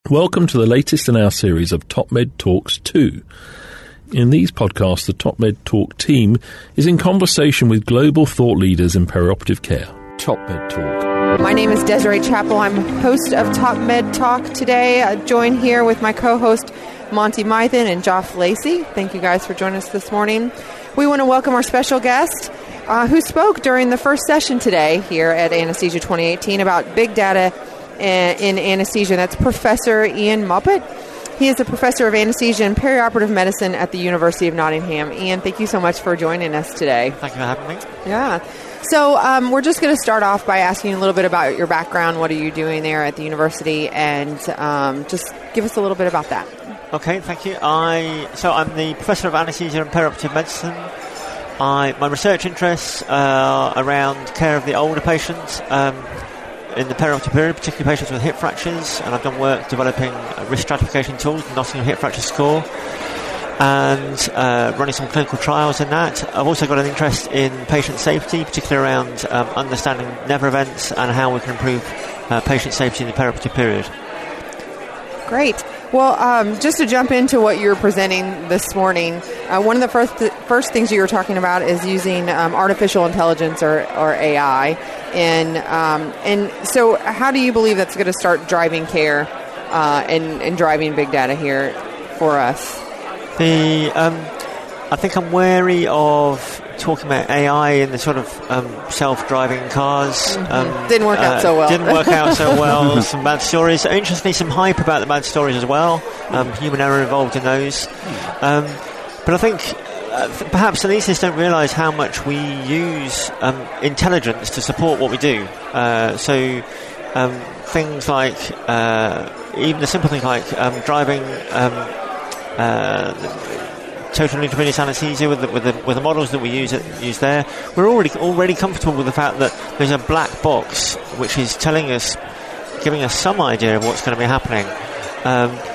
Welcome to the latest in our series of TopMedTalks 2. In these podcasts, the TopMedTalk team is in conversation with global thought leaders in perioperative care. TopMedTalk. My name is Desiree Chappell. I'm host of TopMedTalk today, joined here with my co-host Monty Mythen and Joff Lacey. Thank you guys for joining us this morning. We want to welcome our special guest who spoke during the first session today here at Anesthesia 2018 about big data in anesthesia. That's Professor Iain Moppett. He is a professor of anesthesia and perioperative medicine at the University of Nottingham. Iain, thank you so much for joining us today. Thank you for having me. Yeah. So we're just going to start off by asking a little bit about your background. What are you doing there at the university? And just give us a little bit about that. Okay, thank you. I'm the professor of anesthesia and perioperative medicine. My research interests are around care of the older patients in the perioperative period, particularly patients with hip fractures, and I've done work developing risk stratification tools, the Nottingham Hip Fracture Score, and running some clinical trials in that. I've also got an interest in patient safety, particularly around understanding never events and how we can improve patient safety in the perioperative period. Great. Well, just to jump into what you're presenting this morning, one of the first things you were talking about is using artificial intelligence or AI, and so how do you believe that's going to start driving care and driving big data here for us? I think I'm wary of talking about AI in the sort of self-driving cars. Didn't work out so well. Some bad stories. Interestingly, some hype about the bad stories as well. Human error involved in those. But I think perhaps anaesthetists don't realise how much we use intelligence to support what we do. So things like, even the simple things like driving total intravenous anaesthesia with the models that we use there, we're already comfortable with the fact that there's a black box which is giving us some idea of what's going to be happening.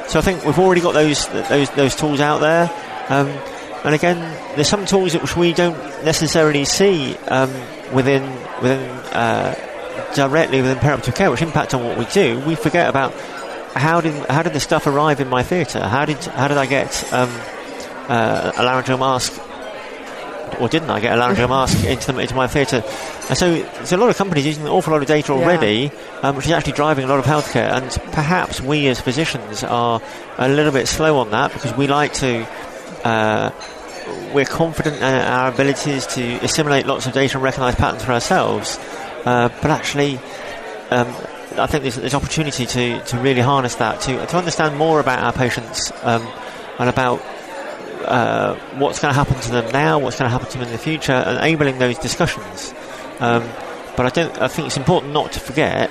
So I think we've already got those tools out there. And again, there's some tools which we don't necessarily see directly within perioperative care, which impact on what we do. We forget about how did the stuff arrive in my theatre? How did I get a laryngeal mask, or didn't I get a laryngeal mask into my theatre? And so there's a lot of companies using an awful lot of data already, which is actually driving a lot of healthcare. And perhaps we as physicians are a little bit slow on that, because we like to. We're confident in our abilities to assimilate lots of data and recognise patterns for ourselves, but actually. I think there's opportunity to really harness that, to understand more about our patients and about what's going to happen to them now, what's going to happen to them in the future, enabling those discussions. But I think it's important not to forget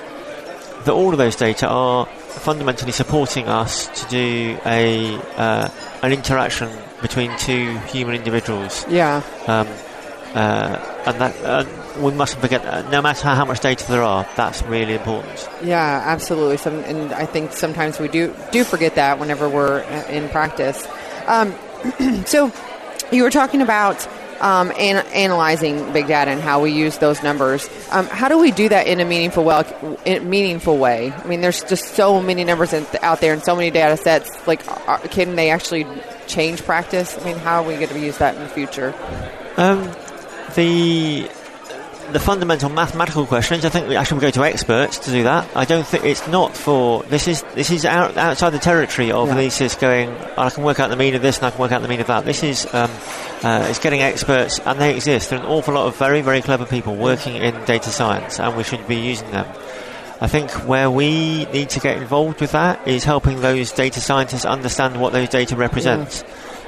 that all of those data are fundamentally supporting us to do an interaction between two human individuals. Yeah. And that we mustn't forget that no matter how much data there are, that's really important. Yeah, absolutely. And I think sometimes we do forget that whenever we're in practice. So you were talking about analyzing big data and how we use those numbers. How do we do that in a meaningful way? I mean, there's just so many numbers out there and so many data sets. Like, can they change practice? I mean, how are we going to use that in the future? The fundamental mathematical questions, I think we actually go to experts to do that. I don't think it's not for this is outside the territory of anaesthetists going, I can work out the mean of this and I can work out the mean of that. This is it's getting experts, and they exist. There are an awful lot of very, very clever people working in data science, and we should be using them. I think where we need to get involved with that is helping those data scientists understand what those data represent.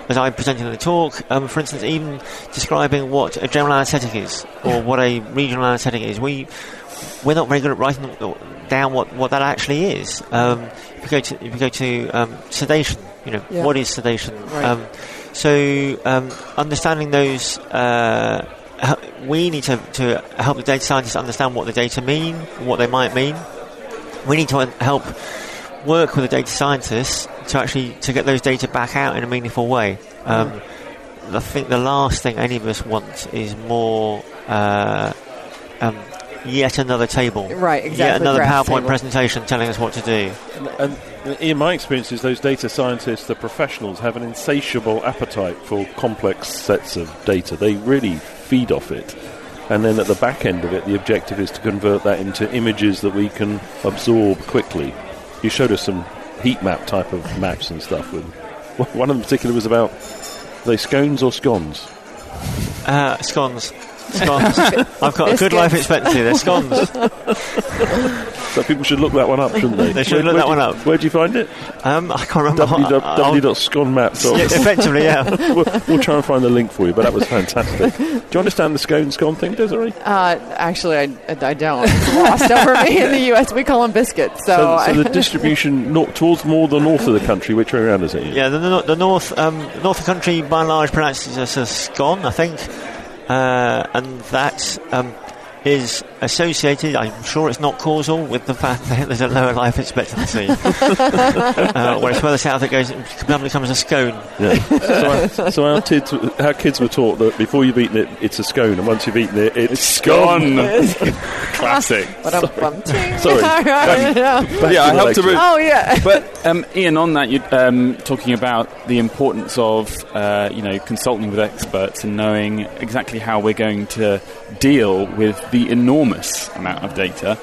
As I presented in the talk, for instance, even describing what a general anaesthetic is or what a regional anaesthetic is, we're not very good at writing down what that actually is. If you go to sedation, what is sedation? Right. So understanding those, we need to help the data scientists understand what the data mean, what they might mean. We need to help work with the data scientists to get those data back out in a meaningful way. I think the last thing any of us want is more yet another table. Right, exactly. Yet another graph PowerPoint table. presentation telling us what to do. And in my experience, is those data scientists, the professionals, have an insatiable appetite for complex sets of data. They really feed off it. And then at the back end of it, the objective is to convert that into images that we can absorb quickly. You showed us some heat map type of maps and stuff. And one of them in particular was about, are they scones or scones? Scones. I've got a good life expectancy. They're scones. So people should look that one up, shouldn't they? They should look that one up. Where'd you find it? I can't remember. www.sconemaps.com. Yeah, effectively, yeah. We'll try and find the link for you, but that was fantastic. Do you understand the scone thing, Desiree? Actually, I don't. It's lost over me in the US. We call them biscuits. So the distribution towards more the north of the country, which way around is it? Yeah, the north of the country, by and large, pronounces as a scone, I think. And that is associated, I'm sure it's not causal, with the fact that there's a lower life expectancy. Whereas further south it becomes a scone. Yeah. So our kids were taught that before you've eaten it, it's a scone, and once you've eaten it, it's scone. Classic. Sorry. I helped to. Oh yeah. But Iain, on that, you're talking about the importance of consulting with experts and knowing exactly how we're going to deal with the enormous amount of data.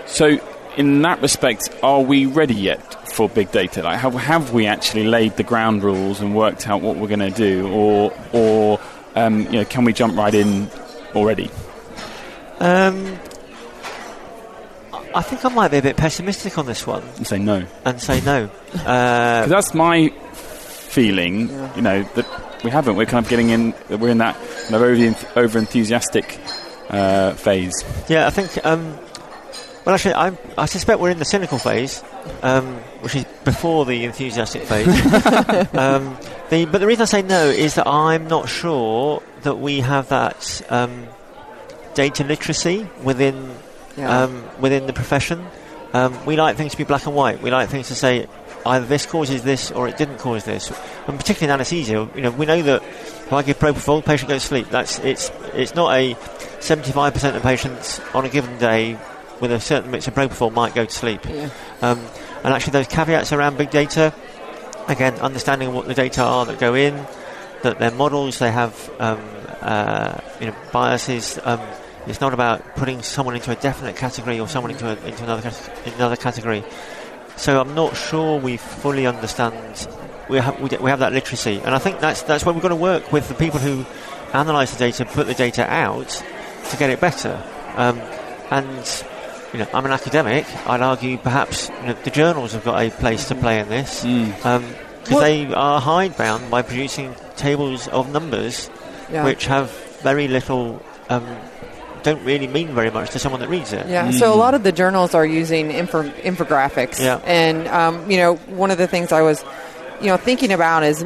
So, in that respect, are we ready yet for big data? Like, have we actually laid the ground rules and worked out what we're going to do, or can we jump right in already? I think I might be a bit pessimistic on this one. And say no. Because that's my feeling. Yeah. That we haven't. We're kind of getting in. We're in that kind of over enthusiastic phase. Yeah, I think. Well, actually, I suspect we're in the cynical phase, which is before the enthusiastic phase. But the reason I say no is that I'm not sure that we have that data literacy within the profession. We like things to be black and white. We like things to say either this causes this or it didn't cause this. And particularly in anaesthesia, we know that if I give propofol, the patient goes to sleep. It's not a 75% of patients on a given day with a certain mix of propofol might go to sleep. Yeah. And actually those caveats around big data, again, understanding what the data are that go in, that they're models, they have biases. It's not about putting someone into a definite category or someone into another category. So I'm not sure we fully understand. We have that literacy, and I think that's where we've got to work with the people who analyse the data, put the data out to get it better. And I'm an academic. I'd argue perhaps the journals have got a place to play in this because they are hidebound by producing tables of numbers which have very little. Don't really mean very much to someone that reads it. Yeah, so a lot of the journals are using infographics. Yeah. And, one of the things I was, thinking about is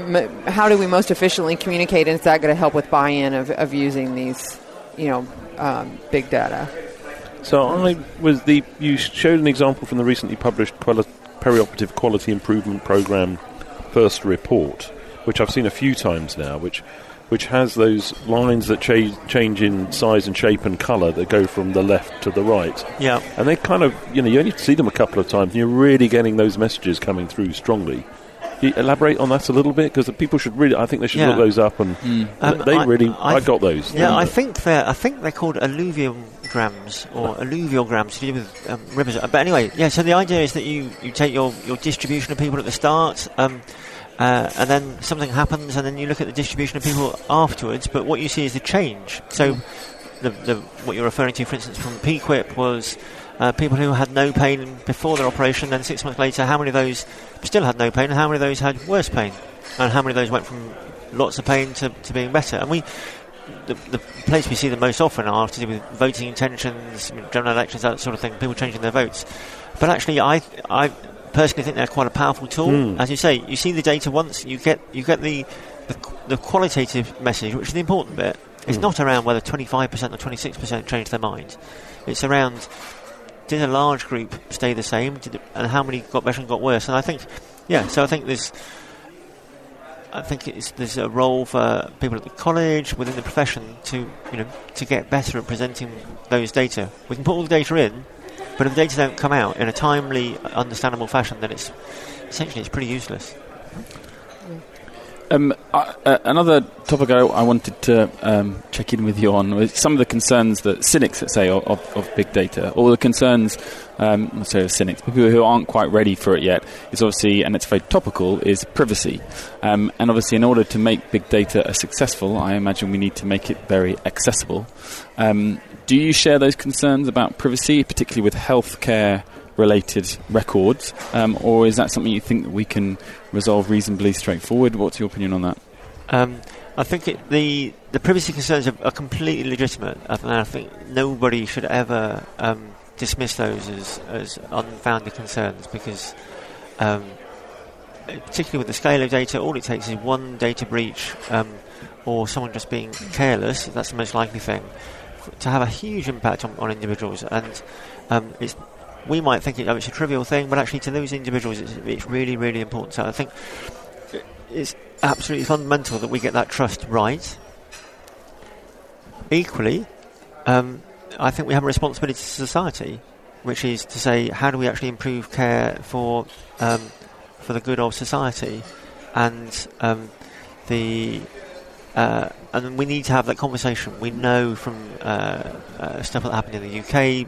how do we most efficiently communicate, and is that going to help with buy-in of using these, big data? So you showed an example from the recently published perioperative quality improvement program first report, which I've seen a few times now, which has those lines that change in size and shape and colour that go from the left to the right. Yeah. And they kind of, you only see them a couple of times and you're really getting those messages coming through strongly. Can you elaborate on that a little bit? Because people should really, I think they should look those up and I got those. Yeah, I think they're called alluviograms or alluviograms to do with rivers. But anyway, so the idea is that you take your distribution of people at the start, and then something happens, and then you look at the distribution of people afterwards. But what you see is the change. So, what you're referring to, for instance, from PQIP was people who had no pain before their operation. Then 6 months later, how many of those still had no pain, and how many of those had worse pain, and how many of those went from lots of pain to being better? And the place we see the most often are to do with voting intentions, general elections, that sort of thing. People changing their votes. But actually, I personally think they're quite a powerful tool. As you say, you see the data once, you get the qualitative message, which is the important bit. It's not around whether 25% or 26% changed their mind. It's around, did a large group stay the same, and how many got better and got worse? And I think, so I think there's I think there's a role for people at the college, within the profession, to get better at presenting those data. We can put all the data in, but if the data don't come out in a timely, understandable fashion, then it's pretty useless. Another topic I wanted to check in with you on was some of the concerns that cynics, let's say, of big data, or the concerns, not so cynics, but people who aren't quite ready for it yet, is obviously, and it's very topical, is privacy. And obviously, in order to make big data successful, I imagine we need to make it very accessible. Do you share those concerns about privacy, particularly with healthcare related records, or is that something you think that we can resolve reasonably straightforward? What's your opinion on that? I think the privacy concerns are completely legitimate, and I think nobody should ever dismiss those as unfounded concerns, because particularly with the scale of data, all it takes is one data breach or someone just being careless. That's the most likely thing to have a huge impact on individuals, and we might think it's a trivial thing, but actually to those individuals it's really, really important. So I think it's absolutely fundamental that we get that trust right. Equally, I think we have a responsibility to society, which is to say, how do we actually improve care for the good of society? And and we need to have that conversation. We know from stuff that happened in the UK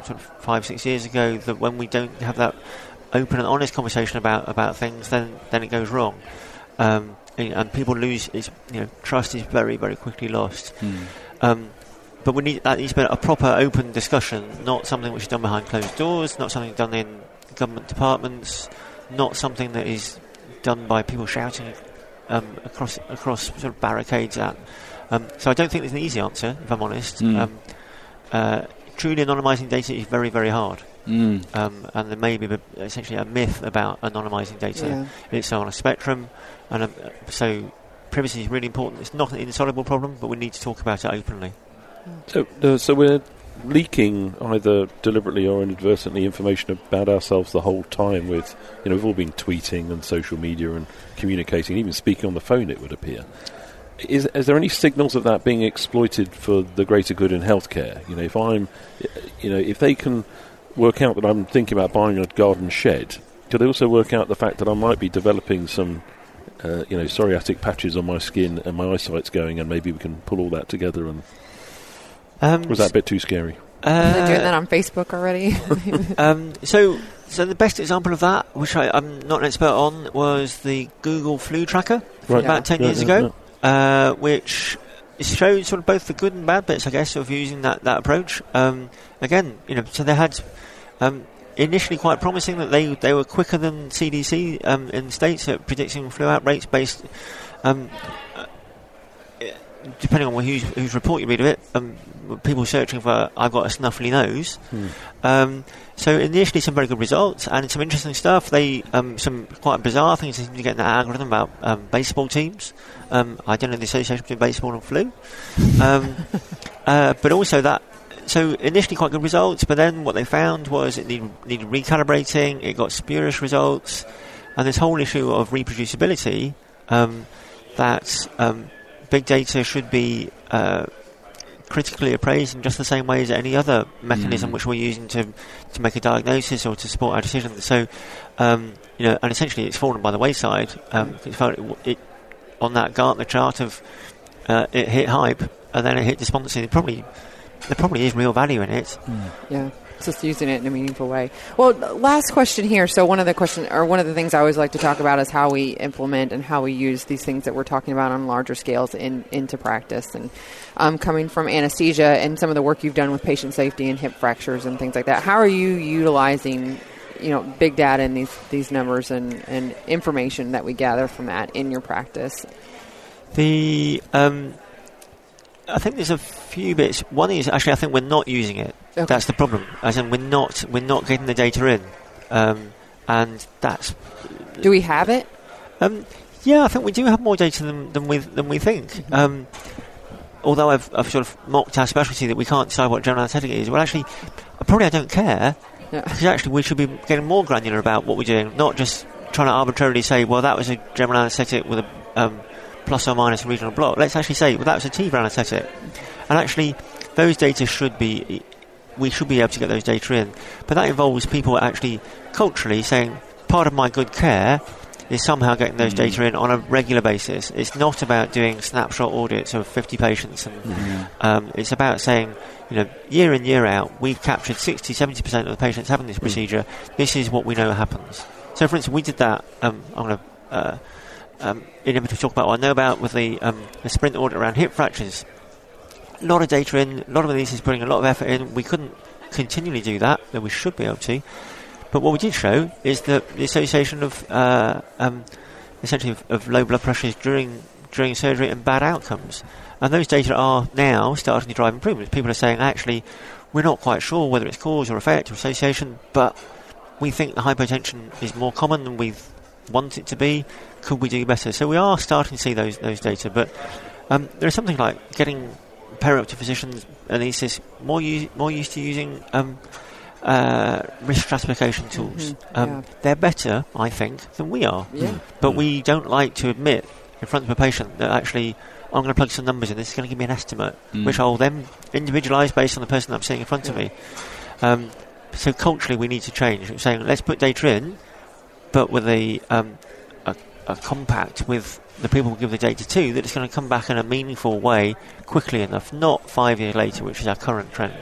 sort of 5-6 years ago that when we don't have that open and honest conversation about things, then it goes wrong, and people lose. Trust is very, very quickly lost. But that needs to be a proper open discussion, not something which is done behind closed doors, not something done in government departments, not something that is done by people shouting across sort of barricades at. So I don't think there's an easy answer, if I'm honest. Truly anonymising data is very, very hard. And there may be essentially a myth about anonymising data. Yeah. It's on a spectrum, and so privacy is really important. It's not an insoluble problem, but we need to talk about it openly. So we're leaking either deliberately or inadvertently information about ourselves the whole time. We've all been tweeting and social media and communicating, even speaking on the phone, it would appear. Is there any signals of that being exploited for the greater good in healthcare? If they can work out that I'm thinking about buying a garden shed, could they also work out the fact that I might be developing some psoriatic patches on my skin and my eyesight's going, and maybe we can pull all that together? And was that a bit too scary? They're doing that on Facebook already. So the best example of that, which I'm not an expert on, was the Google flu tracker from about 10 years ago, which showed sort of both the good and bad bits, I guess, of using that approach. Again, so they had initially quite promising that they were quicker than CDC in the States at predicting flu outbreaks based. Depending on whose report you read of it, people searching for "I've got a snuffly nose." So initially, some very good results and some interesting stuff. They some quite bizarre things they seem to get in that algorithm about baseball teams. I don't know the association between baseball and flu, but also that. So initially, quite good results, but then what they found was it needed recalibrating. It got spurious results, and this whole issue of reproducibility that. Big data should be critically appraised in just the same way as any other mechanism which we're using to make a diagnosis or to support our decisions. So, and essentially it's fallen by the wayside. It on that Gartner chart of it hit hype and then it hit despondency. There probably is real value in it. Yeah. Just using it in a meaningful way. Well, last question here. So one of the things I always like to talk about is how we implement and how we use these things that we're talking about on larger scales into practice. And coming from anesthesia and some of the work you've done with patient safety and hip fractures and things like that, how are you utilizing big data and these numbers and information that we gather from that in your practice? I think there's a few bits. One is actually I think we're not using it. Okay. That's the problem. As in we're not getting the data in, and that's. Do we have it? Yeah, I think we do have more data than we think. Mm-hmm. Although I've sort of mocked our specialty that we can't decide what general anaesthetic is. Well, actually, I don't care. Yeah. Because actually we should be getting more granular about what we're doing, not just trying to arbitrarily say, well, that was a general anaesthetic with a plus or minus a regional block. Let's actually say, well, that was a T-brown aesthetic. And actually, those data we should be able to get those data in. But that involves people actually culturally saying, part of my good care is somehow getting those data in on a regular basis. It's not about doing snapshot audits of 50 patients. And it's about saying, year in, year out, we've captured 60-70% of the patients having this procedure. This is what we know happens. So, for instance, we did that. I'm going to innovative talk about what I know about with the sprint audit around hip fractures. A lot of data in, a lot of these is putting a lot of effort in. We couldn't continually do that, though we should be able to. But what we did show is that the association of essentially of low blood pressures during surgery and bad outcomes. And those data are now starting to drive improvements. People are saying, actually, we're not quite sure whether it's cause or effect or association, but we think the hypotension is more common than we want it to be. Could we do better? So we are starting to see those data. But there is something like getting perioperative physicians, anaesthetists, more used to using risk stratification tools. They're better, I think, than we are. But we don't like to admit in front of a patient that actually I'm going to plug some numbers in, this is going to give me an estimate, which I'll then individualise based on the person I'm seeing in front of me. So culturally we need to change. We're saying, let's put data in, but with a compact with the people we give the data to, that it's going to come back in a meaningful way quickly enough, not 5 years later, which is our current trend.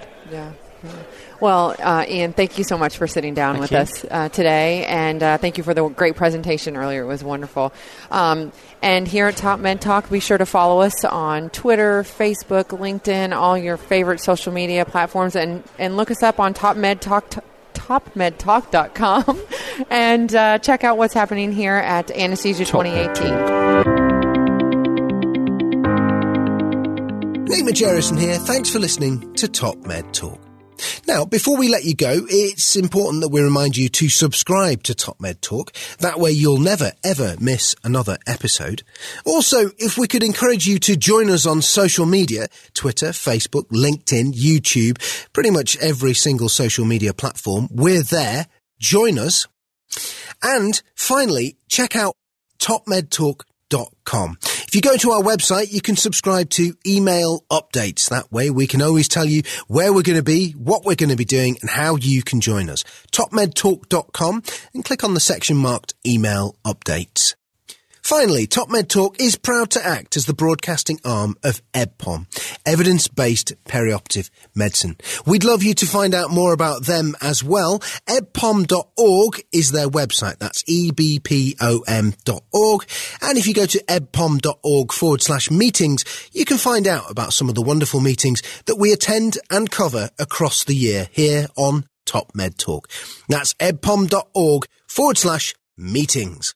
Well, Iain, thank you so much for sitting down with us today, and thank you for the great presentation earlier. It was wonderful. And here at TopMedTalk, be sure to follow us on Twitter, Facebook, LinkedIn, all your favorite social media platforms, and look us up on TopMedTalk.com and check out what's happening here at Anesthesia 2018. Nate Majerison here. Thanks for listening to Top Med Talk. Now, before we let you go, it's important that we remind you to subscribe to Top Med Talk. That way you'll never, ever miss another episode. Also, if we could encourage you to join us on social media, Twitter, Facebook, LinkedIn, YouTube, pretty much every single social media platform, we're there. Join us. And finally, check out TopMedTalk.com. If you go to our website, you can subscribe to email updates. That way we can always tell you where we're going to be, what we're going to be doing, and how you can join us. TopMedTalk.com and click on the section marked email updates. Finally, Top Med Talk is proud to act as the broadcasting arm of EBPOM, Evidence-Based Perioperative Medicine. We'd love you to find out more about them as well. ebpom.org is their website. That's ebpom.org. And if you go to ebpom.org/meetings, you can find out about some of the wonderful meetings that we attend and cover across the year here on Top Med Talk. That's ebpom.org/meetings.